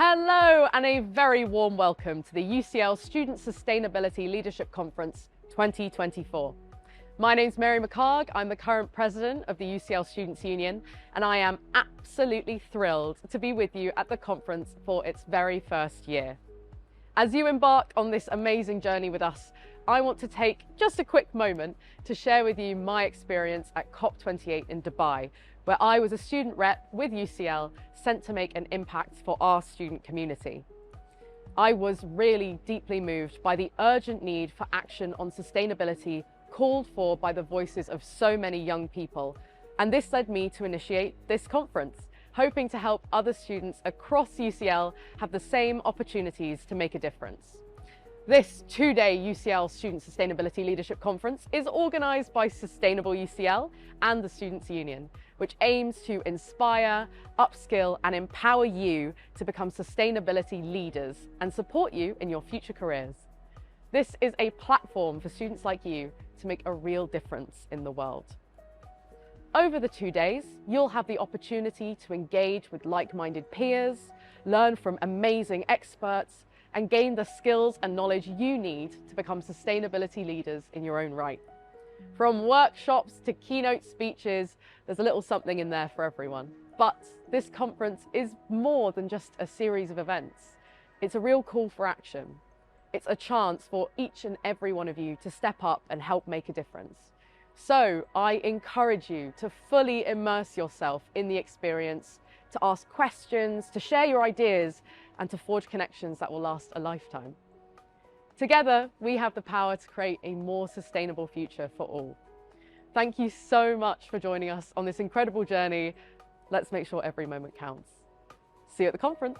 Hello and a very warm welcome to the UCL Student Sustainability Leadership Conference 2024. My name's McHarg, I'm the current president of the UCL Students' Union, and I am absolutely thrilled to be with you at the conference for its very first year. As you embark on this amazing journey with us, I want to take just a quick moment to share with you my experience at COP28 in Dubai, where I was a student rep with UCL sent to make an impact for our student community. I was really deeply moved by the urgent need for action on sustainability called for by the voices of so many young people, and this led me to initiate this conference, hoping to help other students across UCL have the same opportunities to make a difference. This two-day UCL Student Sustainability Leadership Conference is organised by Sustainable UCL and the Students' Union, which aims to inspire, upskill and empower you to become sustainability leaders and support you in your future careers. This is a platform for students like you to make a real difference in the world. Over the 2 days, you'll have the opportunity to engage with like-minded peers, learn from amazing experts, and gain the skills and knowledge you need to become sustainability leaders in your own right. From workshops to keynote speeches, there's a little something in there for everyone. But this conference is more than just a series of events. It's a real call for action. It's a chance for each and every one of you to step up and help make a difference. So I encourage you to fully immerse yourself in the experience, to ask questions, to share your ideas, and to forge connections that will last a lifetime. Together, we have the power to create a more sustainable future for all. Thank you so much for joining us on this incredible journey. Let's make sure every moment counts. See you at the conference.